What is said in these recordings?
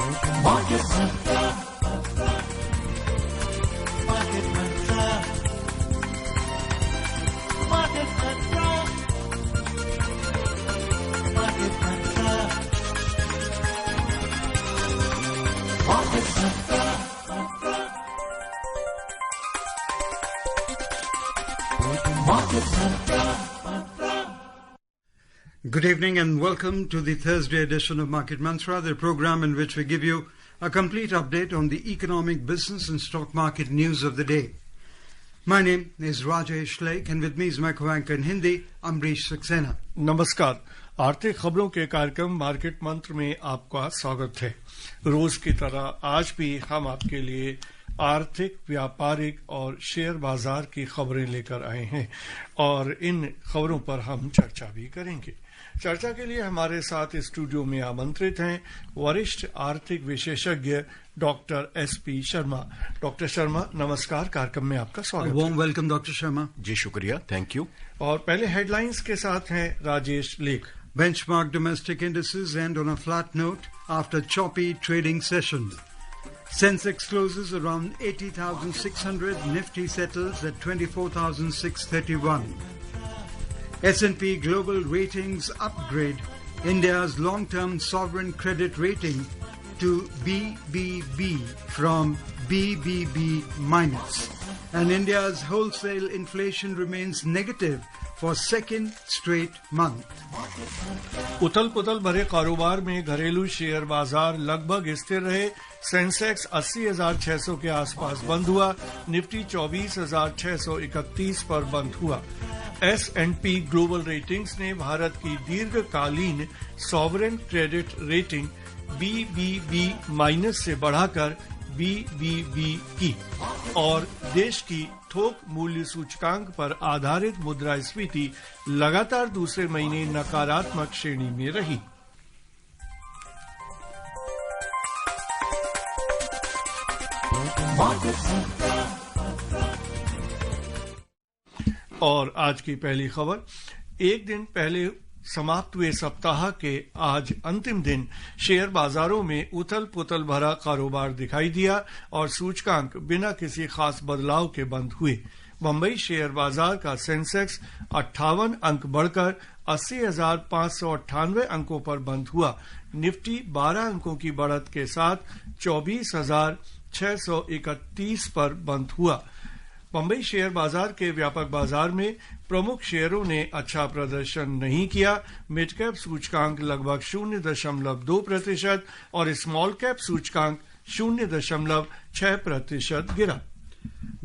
Market Mantra. Market Mantra. Market Mantra. Market Mantra. Market Mantra. Market Mantra. Good evening and welcome to the Thursday edition of Market Mantra, the program in which we give you a complete update on the economic, business and stock market news of the day. My name is Rajesh Lake and with me is my co-anchor in Hindi, Ambrish Saxena. नमस्कार। आर्थिक खबरों के कार्यक्रम market मंत्र में आपका स्वागत है। रोज की तरह आज भी हम आपके लिए आर्थिक, व्यापारिक और शेयर बाजार की खबरें लेकर आए हैं और इन खबरों पर हम चर्चा भी करेंगे। चर्चा के लिए हमारे साथ स्टूडियो में आमंत्रित हैं वरिष्ठ आर्थिक विशेषज्ञ doctor SP Sharma. Doctor Sharma, नमस्कार। कार्यक्रम में आपका स्वागत है। Warm welcome doctor Sharma. जी शुक्रिया, थैंक यू। और पहले हेडलाइंस के साथ हैं राजेश लेख। Benchmark domestic indices end on a flat note after choppy trading session. Sensex closes around 80,600, Nifty settles at 24,631. S&P Global Ratings upgrade India's long-term sovereign credit rating to BBB from BBB-. And India's wholesale inflation remains negative for second straight month. उथल पुथल भरे कारोबार में घरेलू share बाजार लगभग स्थिर रहे। सेंसेक्स 80,600 के आसपास बंद हुआ। निफ्टी 24,631 पर बंद हुआ। S&P ग्लोबल रेटिंग्स ने भारत की दीर्घकालीन सॉवरेन क्रेडिट रेटिंग BBB- से बढ़ाकर BBB की और देश की थोक मूल्य सूचकांक पर आधारित मुद्रास्फीति लगातार दूसरे महीने नकारात्मक श्रेणी में रही। और आज की पहली खबर, एक दिन पहले समाप्त हुए सप्ताह के आज अंतिम दिन शेयर बाजारों में उथल पुथल भरा कारोबार दिखाई दिया और सूचकांक बिना किसी खास बदलाव के बंद हुए। बंबई शेयर बाजार का सेंसेक्स 58 अंक बढ़कर 80,598 अंकों पर बंद हुआ। निफ्टी 12 अंकों की बढ़त के साथ 24,631 पर बंद हुआ। बंबई शेयर बाजार के व्यापक बाजार में प्रमुख शेयरों ने अच्छा प्रदर्शन नहीं किया। मिड कैप सूचकांक लगभग 0.2% और स्मॉल कैप सूचकांक 0.6% गिरा।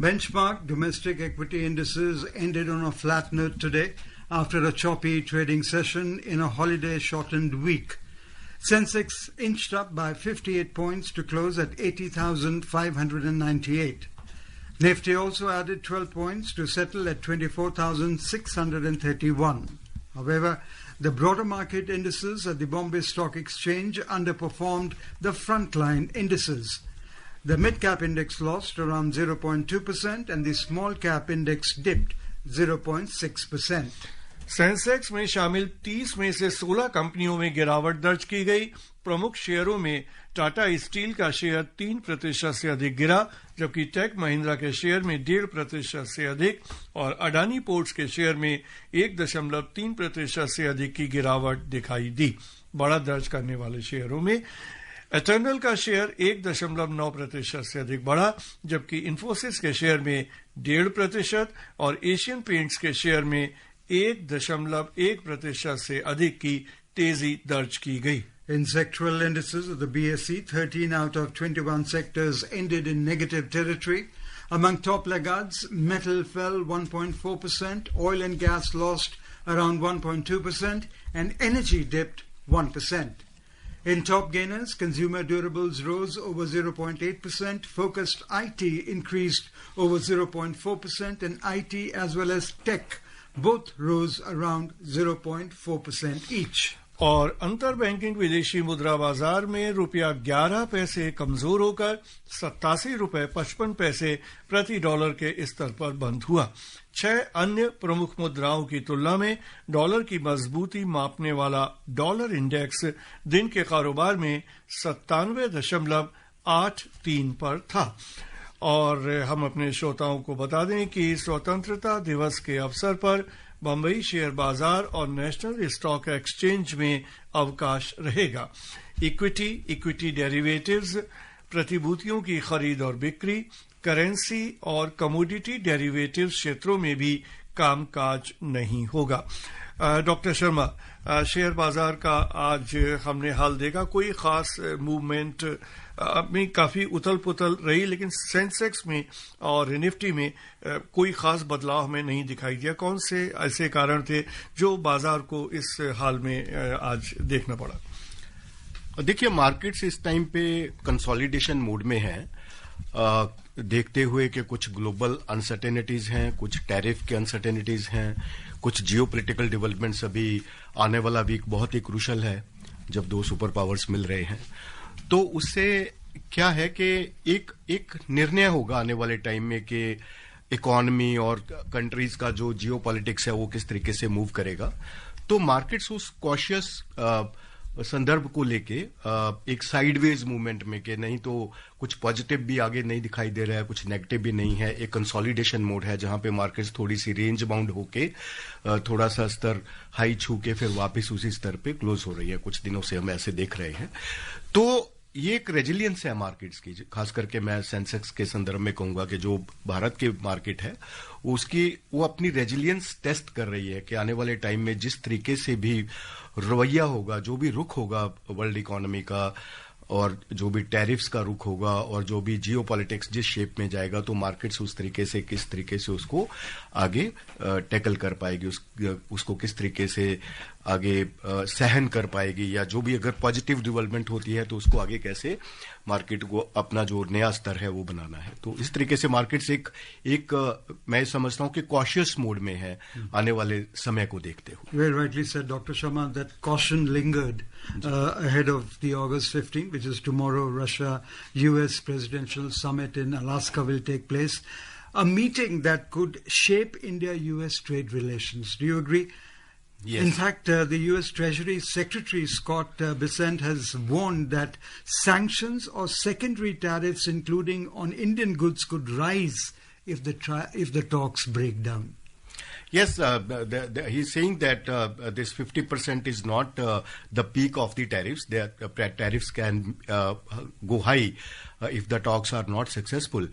Benchmark domestic equity indices ended on a flat note today after a choppy trading session in a holiday-shortened week. Sensex inched up by 58 points to close at 80,598. Nifty also added 12 points to settle at 24,631. However, the broader market indices at the Bombay Stock Exchange underperformed the frontline indices. The mid-cap index lost around 0.2% and the small-cap index dipped 0.6%. Sensex में शामिल 30 में से 16 कंपनियों में गिरावट दर्ज की गई। प्रमुख शेयरों में टाटा स्टील का शेयर 3% से अधिक गिरा, जबकि टेक महिंद्रा के शेयर में 1.5% से अधिक और अडानी पोर्ट्स के शेयर में 1.3% से अधिक की गिरावट दिखाई दी। बढ़त दर्ज करने वाले शेयरों में एटर्नल का शेयर 1.9% से अधिक बढ़ा, जबकि इन्फोसिस के शेयर में 1.5% और एशियन पेंट्स के शेयर में 1.1% से अधिक की तेजी दर्ज की गई। In sectoral indices of the BSE, 13 out of 21 sectors ended in negative territory. Among top laggards, metal fell 1.4%, oil and gas lost around 1.2%, and energy dipped 1%. In top gainers, consumer durables rose over 0.8%, focused IT increased over 0.4%, and IT as well as tech both rose around 0.4% each. और अंतर banking विदेशी मुद्रा बाजार में रुपया 11 पैसे कमजोर होकर 87 रुपए 55 पैसे प्रति डॉलर के स्तर पर बंद हुआ। 6 अन्य प्रमुख मुद्राओं की तुलना में डॉलर की मजबूती मापने वाला डॉलर इंडेक्स दिन के कारोबार में 97.83 पर था। और हम अपने श्रोताओं को बता दें कि स्वतंत्रता दिवस के अवसर पर बंबई शेयर बाजार और नेशनल स्टॉक एक्सचेंज में अवकाश रहेगा। इक्विटी डेरिवेटिव्स, प्रतिभूतियों की खरीद और बिक्री, करेंसी और कमोडिटी डेरिवेटिव्स क्षेत्रों में भी कामकाज नहीं होगा। डॉक्टर शर्मा, शेयर बाजार का आज हमने हाल देखा, कोई खास मूवमेंट में काफी उथल पुथल रही, लेकिन सेंसेक्स में और निफ्टी में कोई खास बदलाव हमें नहीं दिखाई दिया। कौन से ऐसे कारण थे जो बाजार को इस हाल में आज देखना पड़ा? देखिए, मार्केट्स इस टाइम पे कंसोलिडेशन मोड में हैं, देखते हुए कि कुछ ग्लोबल अनसर्टेनिटीज हैं, कुछ टैरिफ के अनसर्टेनिटीज हैं, कुछ जियोपॉलिटिकल डेवलपमेंट्स। अभी आने वाला वीक बहुत ही क्रूशल है जब 2 सुपर पावर्स मिल रहे हैं, तो उससे क्या है कि एक निर्णय होगा आने वाले टाइम में कि इकोनॉमी और कंट्रीज का जो जियोपॉलिटिक्स है वो किस तरीके से मूव करेगा। तो मार्केट्स उस कॉशियस संदर्भ को लेके एक साइडवेज मूवमेंट में, कि नहीं तो कुछ पॉजिटिव भी आगे नहीं दिखाई दे रहा है, कुछ नेगेटिव भी नहीं है, एक कंसोलिडेशन मोड है जहां पे मार्केट्स थोड़ी सी रेंज बाउंड होके थोड़ा सा स्तर हाई छू के फिर वापस उसी स्तर पे क्लोज हो रही है। कुछ दिनों से हम ऐसे देख रहे हैं। तो ये एक रेजिलियंस है मार्केट्स की, खास करके मैं सेंसेक्स के संदर्भ में कहूंगा कि जो भारत के मार्केट है वो अपनी रेजिलियंस टेस्ट कर रही है कि आने वाले टाइम में जिस तरीके से भी रवैया होगा, जो भी रुख होगा वर्ल्ड इकोनॉमी का, और जो भी टैरिफ्स का रुख होगा, और जो भी जियोपॉलिटिक्स जिस शेप में जाएगा, तो मार्केट्स उस तरीके से किस तरीके से उसको आगे टैकल कर पाएगी, उसको किस तरीके से आगे सहन कर पाएगी, या जो भी अगर पॉजिटिव डेवलपमेंट होती है तो उसको आगे कैसे मार्केट को अपना जो नया स्तर है वो बनाना है। तो इस तरीके से मार्केट्स एक मैं समझता हूं कि कॉशियस मोड में है आने वाले समय को देखते हुए। Very rightly said, Dr. Sharma, that caution lingered ahead of the August 15, which is tomorrow. Russia-US presidential summit in Alaska will take place, a meeting that could shape India-US trade relations. Do you agree? Yes. In fact, the U.S. Treasury Secretary Scott Bessent has warned that sanctions or secondary tariffs, including on Indian goods, could rise if the talks break down. Yes, he's saying that this 50% is not the peak of the tariffs. Tariffs can go high if the talks are not successful.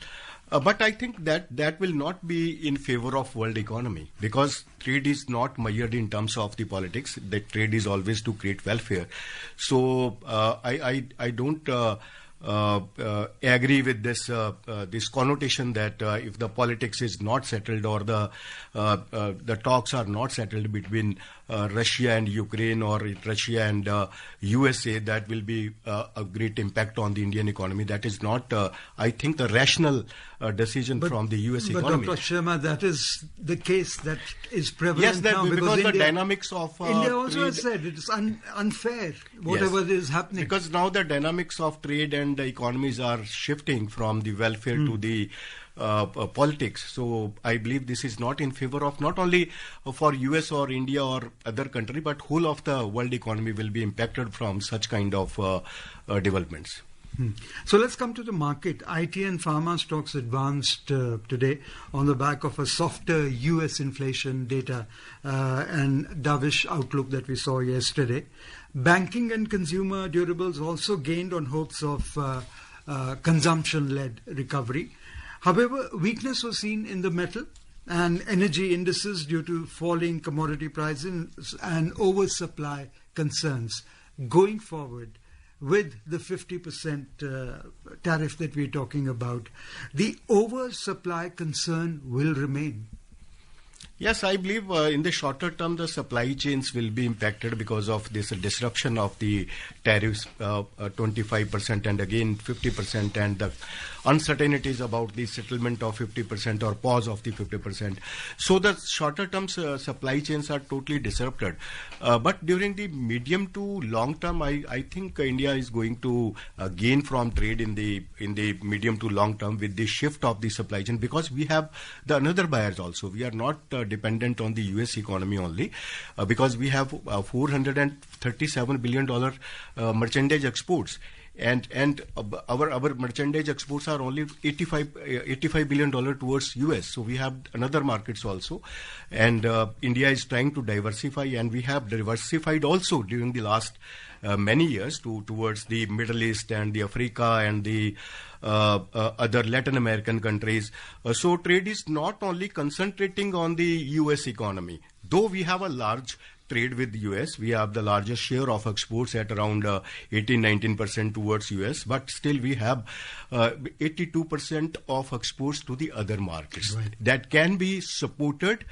But I think that will not be in favor of world economy, because trade is not measured in terms of the politics. The trade is always to create welfare. So I don't agree with this connotation that if the politics is not settled, or the talks are not settled between Russia and Ukraine, or Russia and USA, that will be a great impact on the Indian economy. That is not, I think, the rational decision from the US economy. But Dr. Sharma, that is the case that is prevalent now, because India, the dynamics of India also has said it is unfair, whatever is happening. Because now the dynamics of trade and the economies are shifting from the welfare to the politics. So I believe this is not in favor of not only for US or India or other country, but whole of the world economy will be impacted from such kind of developments. So let's come to the market. IT and pharma stocks advanced today on the back of a softer US inflation data and dovish outlook that we saw yesterday. Banking and consumer durables also gained on hopes of consumption-led recovery. However, weakness was seen in the metal and energy indices due to falling commodity prices and oversupply concerns. Going forward, with the 50% tariff that we're talking about, the oversupply concern will remain. Yes, I believe in the shorter term the supply chains will be impacted because of this disruption of the tariffs, 25% and again 50%, and the uncertainties about the settlement of 50% or pause of the 50%. So the shorter term supply chains are totally disrupted. But during the medium to long term, I think India is going to gain from trade in the medium to long term with the shift of the supply chain, because we have the another buyers also. We are not dependent on the US economy only, because we have $437 billion merchandise exports. And our merchandise exports are only $85 billion towards US. So we have another markets also, and India is trying to diversify, and we have diversified also during the last many years towards the Middle East and the Africa and the other Latin American countries. So trade is not only concentrating on the US economy, though we have a large trade with US. We have the largest share of exports at around 18-19% towards US, but still we have 82% of exports to the other markets. Right. That can be supported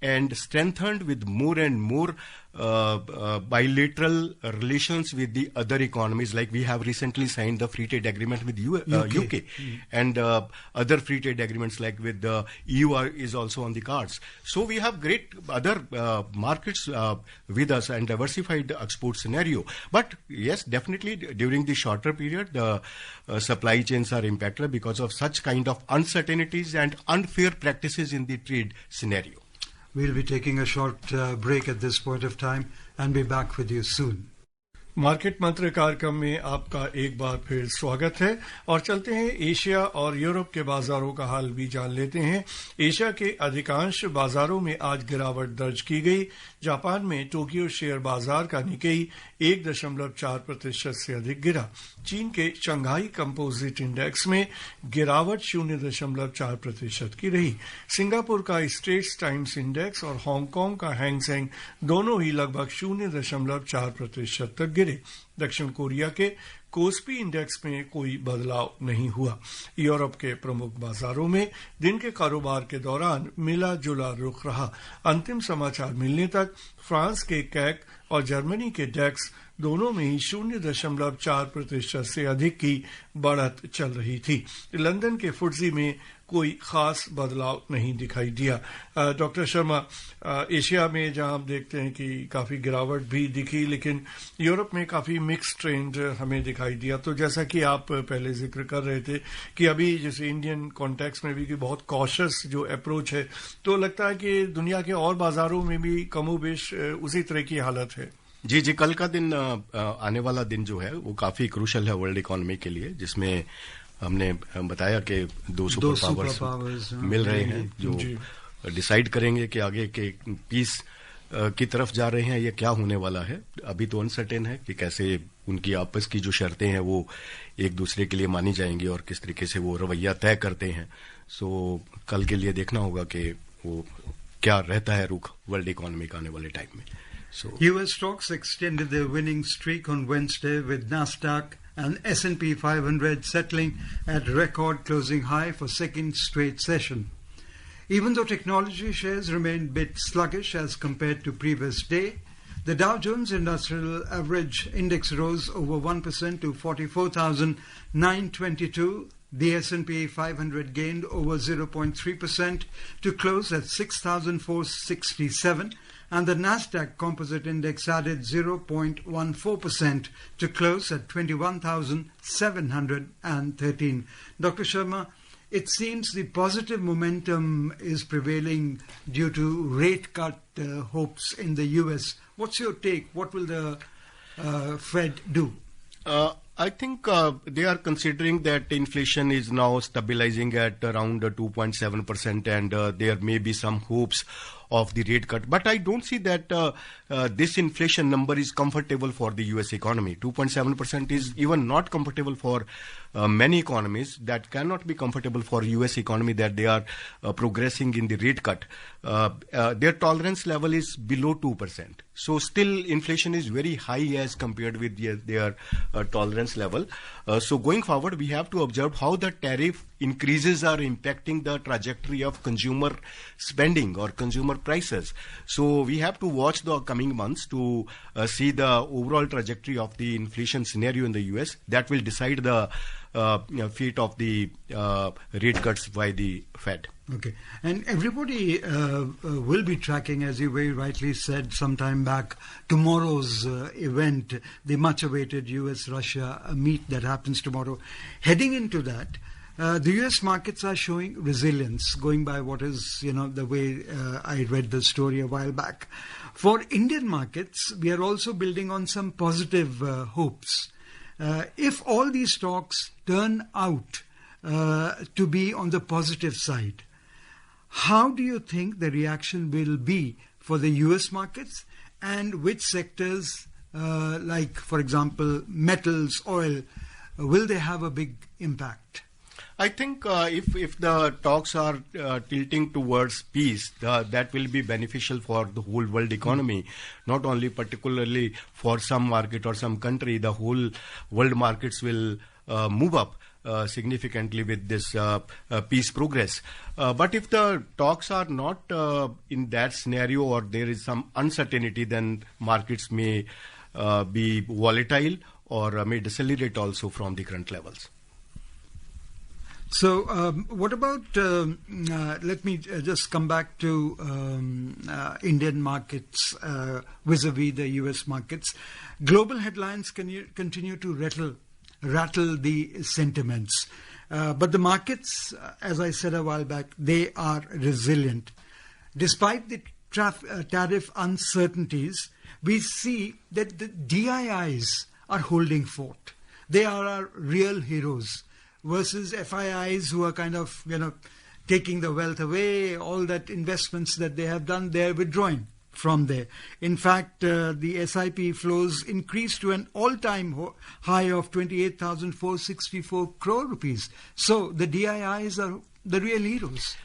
and strengthened with more and more bilateral relations with the other economies. Like we have recently signed the free trade agreement with UK. And other free trade agreements like with the EU is also on the cards. So we have great other markets with us and diversified export scenario. But yes, definitely during the shorter period, the supply chains are impacted because of such kind of uncertainties and unfair practices in the trade scenario. We'll be taking a short break at this point of time and be back with you soon. Market मंत्र कार्यक्रम में आपका एक बार फिर स्वागत है और चलते हैं एशिया और यूरोप के बाजारों का हाल भी जान लेते हैं। एशिया के अधिकांश बाजारों में आज गिरावट दर्ज की गई। जापान में टोक्यो शेयर बाजार का निकेई 1.4% से अधिक गिरा। चीन के शंघाई कंपोजिट इंडेक्स में गिरावट 0.4% की रही। सिंगापुर का स्ट्रेट्स टाइम्स इंडेक्स और हांगकांग का हैंगसेंग दोनों ही लगभग 0.4% तक गिरे। दक्षिण कोरिया के कोस्पी इंडेक्स में कोई बदलाव नहीं हुआ। यूरोप के प्रमुख बाजारों में दिन के कारोबार के दौरान मिला जुला रुख रहा। अंतिम समाचार मिलने तक फ्रांस के कैक और जर्मनी के डेक्स दोनों में ही 0.4% से अधिक की बढ़त चल रही थी। लंदन के फुट्जी में कोई खास बदलाव नहीं दिखाई दिया। डॉक्टर शर्मा, एशिया में जहां हम देखते हैं कि काफी गिरावट भी दिखी, लेकिन यूरोप में काफी मिक्स ट्रेंड हमें दिखाई दिया। तो जैसा कि आप पहले जिक्र कर रहे थे कि अभी जैसे इंडियन कॉन्टेक्स्ट में भी कि बहुत कॉशियस जो अप्रोच है, तो लगता है कि दुनिया के और बाजारों में भी कमोबेश उसी तरह की हालत है। जी, कल का दिन आने वाला दिन जो है वो काफी क्रूशल है वर्ल्ड इकोनॉमी के लिए, जिसमें हमने बताया कि दो सुपर पावर्स मिल रहे हैं जो डिसाइड करेंगे कि आगे के पीस की तरफ जा रहे हैं, ये क्या होने वाला है। अभी तो अनसर्टेन है कि कैसे उनकी आपस की जो शर्तें हैं वो एक दूसरे के लिए मानी जाएंगी और किस तरीके से वो रवैया तय करते हैं। सो कल के लिए देखना होगा कि वो क्या रहता है रुख वर्ल्ड इकोनॉमी का आने वाले टाइम में। US stocks extended their winning streak on Wednesday with Nasdaq and S&P 500 settling at record closing high for second straight session. Even though technology shares remained a bit sluggish as compared to previous day, the Dow Jones Industrial Average Index rose over 1% to 44,922. The S&P 500 gained over 0.3% to close at 6,467. And the Nasdaq Composite Index added 0.14% to close at 21,713. Dr. Sharma, it seems the positive momentum is prevailing due to rate cut hopes in the US. What's your take? What will the Fed do? I think they are considering that inflation is now stabilizing at around 2.7% and there may be some hopes of the rate cut. But I don't see that this inflation number is comfortable for the US economy. 2.7% is even not comfortable for many economies. That cannot be comfortable for US economy that they are progressing in the rate cut. Their tolerance level is below 2%. So still inflation is very high as compared with their tolerance level. So going forward, we have to observe how the tariff increases are impacting the trajectory of consumer spending or consumer prices. So we have to watch the coming months to see the overall trajectory of the inflation scenario in the US. That will decide the fate of the rate cuts by the Fed. Okay. And everybody will be tracking, as you very rightly said some time back, tomorrow's event, the much-awaited US-Russia meet that happens tomorrow. Heading into that, the US markets are showing resilience, going by what is, the way I read the story a while back. For Indian markets, we are also building on some positive hopes. If all these stocks turn out to be on the positive side, how do you think the reaction will be for the US markets, and which sectors, like, for example, metals, oil, will they have a big impact? I think if the talks are tilting towards peace, that will be beneficial for the whole world economy, not only particularly for some market or some country. The whole world markets will move up significantly with this peace progress. But if the talks are not in that scenario, or there is some uncertainty, then markets may be volatile or may decelerate also from the current levels. So what about, let me just come back to Indian markets vis-a-vis the US markets. Global headlines continue to rattle the sentiments. But the markets, as I said a while back, they are resilient. Despite the tariff uncertainties, we see that the DIIs are holding fort. They are our real heroes, versus FIIs who are kind of, taking the wealth away. All that investments that they have done, they are withdrawing from there. In fact, the SIP flows increased to an all-time high of 28,464 crore rupees. So the DIIs are the real heroes.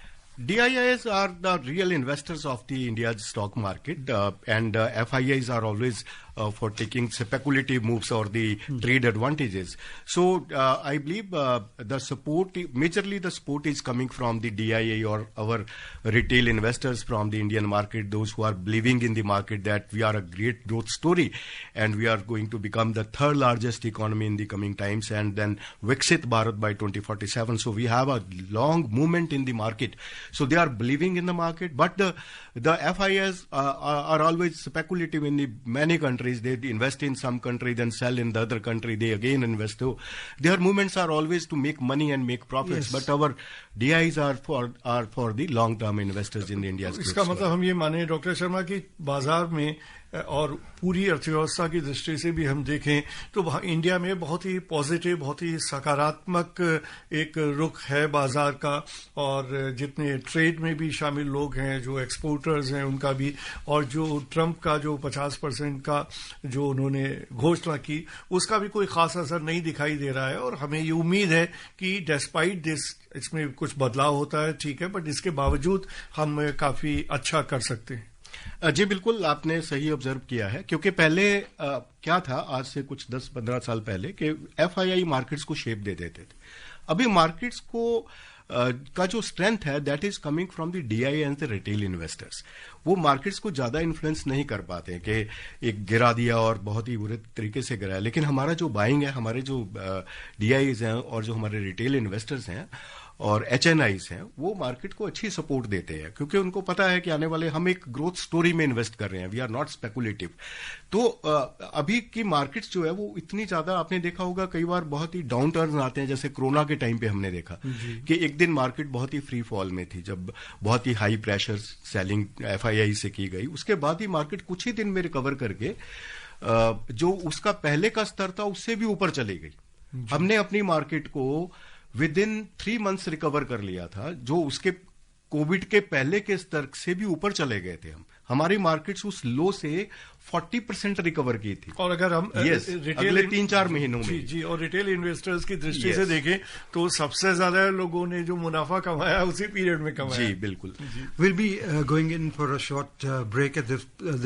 DIIs are the real investors of the India's stock market, and FIIs are always for taking speculative moves or the trade advantages. So I believe the support, majorly the support is coming from the DII or our retail investors from the Indian market, those who are believing in the market that we are a great growth story and we are going to become the third largest economy in the coming times, and then Viksit Bharat by 2047. So we have a long movement in the market. So they are believing in the market, but the FIIs are always speculative in the many countries. They invest in some country, then sell in the other country, they again invest. So their movements are always to make money and make profits. Yes. But our DIs are for the long-term investors in India's. इसका मतलब हम ये माने doctor Sharma कि बाजार में और पूरी अर्थव्यवस्था की दृष्टि से भी हम देखें तो इंडिया में बहुत ही पॉजिटिव, बहुत ही सकारात्मक एक रुख है बाजार का, और जितने ट्रेड में भी शामिल लोग हैं, जो एक्सपोर्टर्स हैं उनका भी, और जो ट्रंप का जो 50% का जो उन्होंने घोषणा की उसका भी कोई खास असर नहीं दिखाई दे रहा है। और हमें ये उम्मीद है कि डेस्पाइट दिस इसमें कुछ बदलाव होता है, ठीक है, बट इसके बावजूद हम काफी अच्छा कर सकते हैं। जी बिल्कुल, आपने सही ऑब्जर्व किया है, क्योंकि पहले क्या था, आज से कुछ 10-15 साल पहले कि FII मार्केट्स को शेप दे देते थे। अभी मार्केट्स को का जो स्ट्रेंथ है that is coming from the DI and the retail investors. वो मार्केट्स को ज्यादा इन्फ्लुएंस नहीं कर पाते हैं कि एक गिरा दिया और बहुत ही बुरे तरीके से गिराया, लेकिन हमारा जो बाइंग है, हमारे जो DIs हैं और जो हमारे रिटेल इन्वेस्टर्स हैं और HNIs हैं, वो मार्केट को अच्छी सपोर्ट देते हैं, क्योंकि उनको पता है कि आने वाले हम एक ग्रोथ स्टोरी में इन्वेस्ट कर रहे हैं, वी आर नॉट स्पेकुलेटिव। तो अभी की मार्केट्स जो है वो इतनी ज्यादा, आपने देखा होगा कई बार बहुत ही डाउन टर्न आते हैं, जैसे कोरोना के टाइम पे हमने देखा कि एक दिन मार्केट बहुत ही फ्री फॉल में थी, जब बहुत ही हाई प्रेशर सेलिंग FII से की गई। उसके बाद ही मार्केट कुछ ही दिन में रिकवर करके जो उसका पहले का स्तर था उससे भी ऊपर चली गई। हमने अपनी मार्केट को विद इन 3 months रिकवर कर लिया था, जो उसके कोविड के पहले के स्तर से भी ऊपर चले गए थे। हम हमारी मार्केट्स उस लो से 40% रिकवर की थी। और अगर हम अगले 3-4 महीनों में जी और रिटेल इन्वेस्टर्स की दृष्टि से देखें तो सबसे ज्यादा लोगों ने जो मुनाफा कमाया उसी पीरियड में कमाया। जी बिल्कुल। We'll be going in for a short break at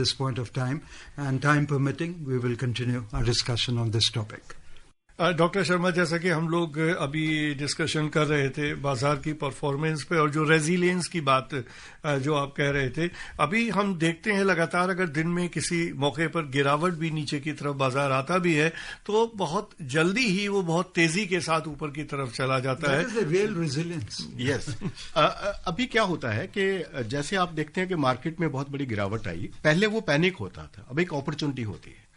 this point of time, and time permitting we will continue our discussion on this topic. Doctor Sharma, जैसा कि हम लोग अभी डिस्कशन कर रहे थे बाजार की परफॉर्मेंस पे और जो रेजिलियंस की बात जो आप कह रहे थे, अभी हम देखते हैं लगातार अगर दिन में किसी मौके पर गिरावट भी नीचे की तरफ बाजार आता भी है तो बहुत जल्दी ही वो बहुत तेजी के साथ ऊपर की तरफ चला जाता है। Real resilience. यस। अभी क्या होता है कि जैसे आप देखते हैं कि मार्केट में बहुत बड़ी गिरावट आई, पहले वो पैनिक होता था, अब एक अपॉर्चुनिटी होती है।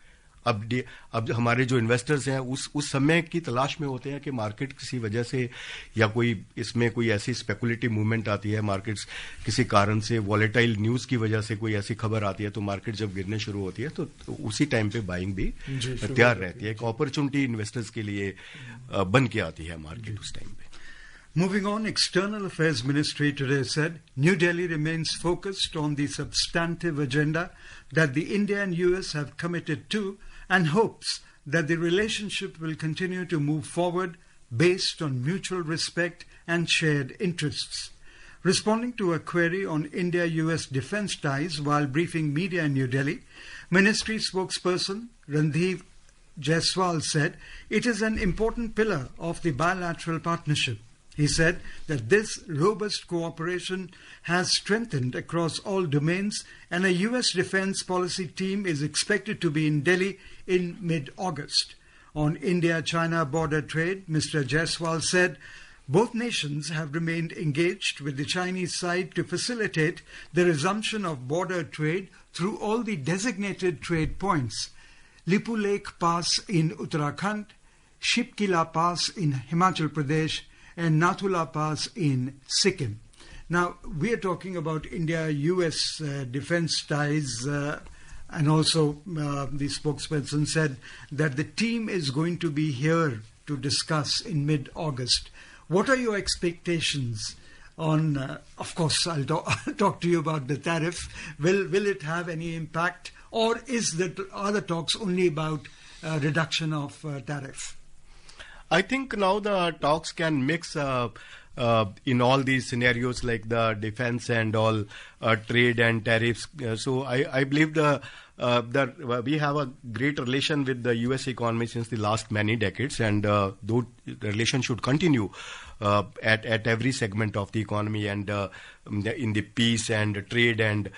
अब हमारे जो इन्वेस्टर्स हैं उस समय की तलाश में होते हैं कि मार्केट किसी वजह से या इसमें कोई ऐसी स्पेकुलेटिव मूवमेंट आती है, मार्केट्स किसी कारण से वॉलेटाइल न्यूज की वजह से कोई ऐसी खबर आती है, तो मार्केट जब गिरने शुरू होती है तो उसी टाइम पे बाइंग भी तैयार रहती है। एक अपॉर्चुनिटी इन्वेस्टर्स के लिए बन के आती है मार्केट उस टाइम पे। Moving on, External Affairs Ministry today said New Delhi remains focused on the substantive agenda that the India and US have committed to and hopes that the relationship will continue to move forward based on mutual respect and shared interests. Responding to a query on India-US defense ties while briefing media in New Delhi, Ministry spokesperson Randhir Jaiswal said it is an important pillar of the bilateral partnership. He said that this robust cooperation has strengthened across all domains and a US defense policy team is expected to be in Delhi in mid-August. On India-China border trade, Mr. Jaiswal said both nations have remained engaged with the Chinese side to facilitate the resumption of border trade through all the designated trade points. Lipu Lake Pass in Uttarakhand, Shipkila Pass in Himachal Pradesh, and Nathula Pass in Sikkim. Now, we are talking about India-US defense ties, and also the spokesperson said that the team is going to be here to discuss in mid-August. What are your expectations on, of course, I'll talk to you about the tariff. Will it have any impact, or are the talks only about reduction of tariff? I think now the talks can mix in all these scenarios like the defense and all trade and tariffs. So I believe that we have a great relation with the US economy since the last many decades, and though the relation should continue at every segment of the economy and in the peace and trade, and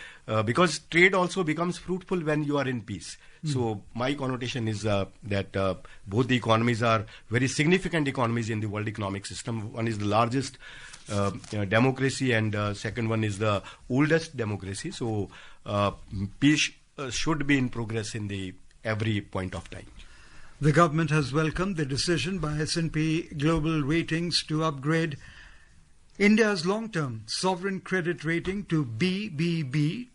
because trade also becomes fruitful when you are in peace. So my connotation is that both the economies are very significant economies in the world economic system. One is the largest democracy, and second one is the oldest democracy. So peace should be in progress in the every point of time. The government has welcomed the decision by S&P Global Ratings to upgrade India's long-term sovereign credit rating to BBB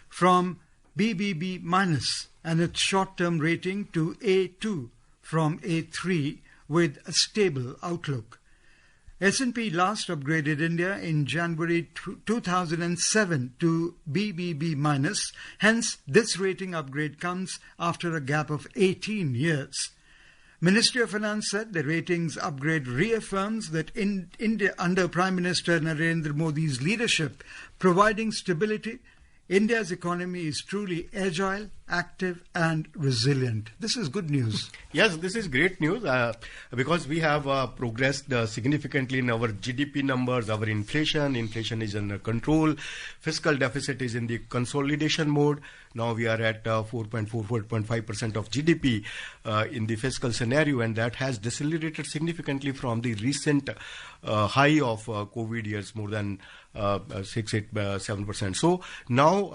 from BBB minus, and its short-term rating to A2 from A3 with a stable outlook. S&P last upgraded India in January 2007 to BBB minus. Hence, this rating upgrade comes after a gap of 18 years. Ministry of Finance said the ratings upgrade reaffirms that in India, under Prime Minister Narendra Modi's leadership, providing stability, India's economy is truly agile, active and resilient. This is good news. Yes, this is great news because we have progressed significantly in our GDP numbers, our inflation is under control, fiscal deficit is in the consolidation mode. Now we are at 4.5% of GDP in the fiscal scenario, and that has decelerated significantly from the recent high of COVID years, more than 7%. So now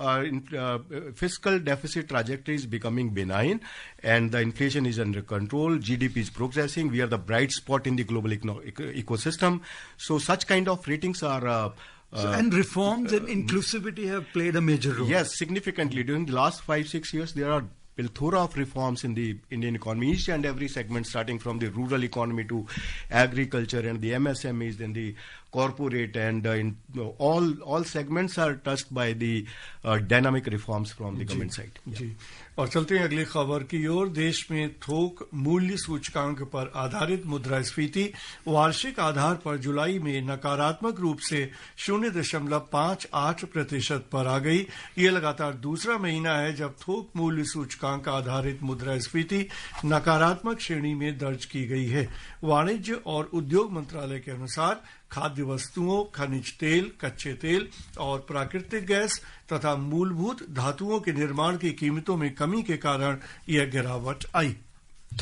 fiscal deficit trajectory is becoming benign and the inflation is under control. GDP is progressing. We are the bright spot in the global ecosystem. So such kind of ratings are and reforms and inclusivity have played a major role. Yes, significantly. During the last 5-6 years, there are plethora of reforms in the Indian economy, each and every segment, starting from the rural economy to agriculture and the MSMEs, then the corporate, and in all segments are touched by the dynamic reforms from the government side. जी, और चलते हैं अगली खबर की ओर। देश में थोक मूल्य सूचकांक पर आधारित मुद्रास्फीति वार्षिक आधार पर जुलाई में नकारात्मक रूप से 0.58% पर आ गई। ये लगातार दूसरा महीना है जब थोक मूल्य सूचकांक आधारित मुद्रास्फीति नकारात्मक श्रेणी में दर्ज की गई है। वाणिज्य और उद्योग मंत्रालय के अनुसार खाद्य वस्तुओं, खनिज तेल, कच्चे तेल और प्राकृतिक गैस तथा मूलभूत धातुओं के निर्माण की कीमतों में कमी के कारण यह गिरावट आई।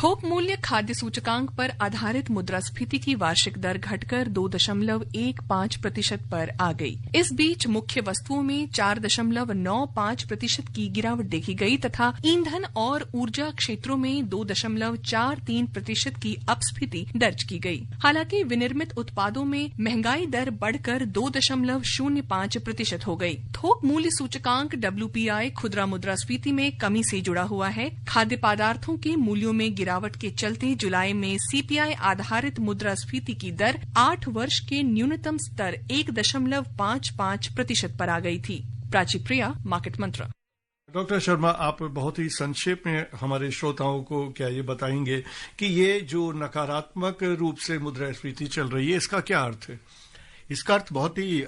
थोक मूल्य खाद्य सूचकांक पर आधारित मुद्रास्फीति की वार्षिक दर घटकर 2.15% पर आ गई। इस बीच मुख्य वस्तुओं में 4.95% की गिरावट देखी गई तथा ईंधन और ऊर्जा क्षेत्रों में 2.43% की अपस्फीति दर्ज की गई। हालांकि विनिर्मित उत्पादों में महंगाई दर बढ़कर 2.05% हो गई। थोक मूल्य सूचकांक WPI खुदरा मुद्रास्फीति में कमी से जुड़ा हुआ है। खाद्य पदार्थों के मूल्यों में गिरावट के चलते जुलाई में CPI आधारित मुद्रास्फीति की दर 8 वर्ष के न्यूनतम स्तर 1.55% पर आ गई थी। प्राची प्रिया, मार्केट मंत्र। डॉक्टर शर्मा, आप बहुत ही संक्षेप में हमारे श्रोताओं को क्या ये बताएंगे कि ये जो नकारात्मक रूप से मुद्रास्फीति चल रही है, इसका क्या अर्थ है? इसका अर्थ बहुत ही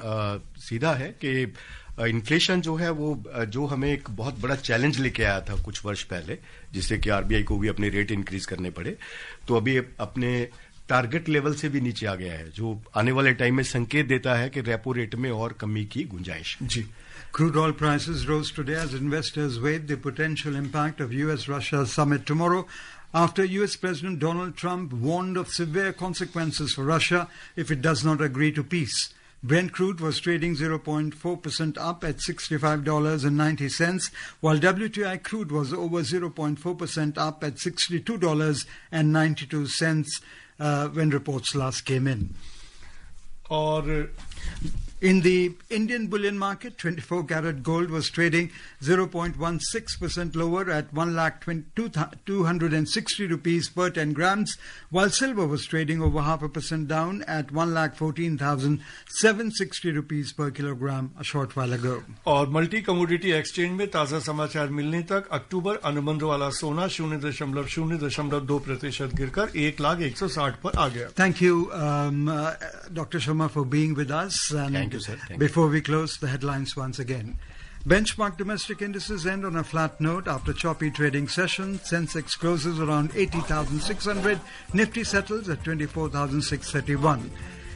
सीधा है कि इन्फ्लेशन जो है वो जो हमें एक बहुत बड़ा चैलेंज लेके आया था कुछ वर्ष पहले, जिससे कि आरबीआई को भी अपने रेट इंक्रीज करने पड़े, तो अभी अपने टारगेट लेवल से भी नीचे आ गया है, जो आने वाले टाइम में संकेत देता है कि रेपो रेट में और कमी की गुंजाइश। जी। Crude oil prices rose today as investors weighed the potential impact of US-Russia summit tomorrow after US President Donald Trump warned of severe consequences for Russia if it does not agree to peace. Brent crude was trading 0.4% up at $65.90, while WTI crude was over 0.4% up at $62.92 when reports last came in. और in the Indian bullion market, 24-carat gold was trading 0.16% lower at 1,260 rupees per 10 grams, while silver was trading over 0.5% down at 1,14,760 rupees per kilogram a short while ago. और multi commodity exchange में ताजा समाचार मिलने तक अक्टूबर अनुबंध वाला सोना 0.02% गिरकर 1,01,60 पर आ गया। Thank you, Dr. Sharma, for being with us. And Thank you, sir. Thank before we close, the headlines once again. Benchmark domestic indices end on a flat note after choppy trading session. Sensex closes around 80,600. Nifty settles at 24,631.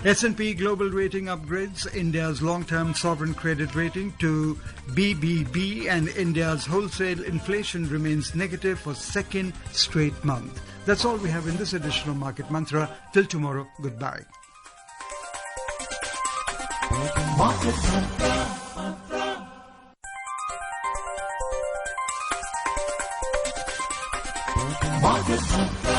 S&P Global Rating upgrades India's long-term sovereign credit rating to BBB, and India's wholesale inflation remains negative for second straight month. That's all we have in this edition of Market Mantra. Till tomorrow, goodbye. Market Mantra. Market Mantra.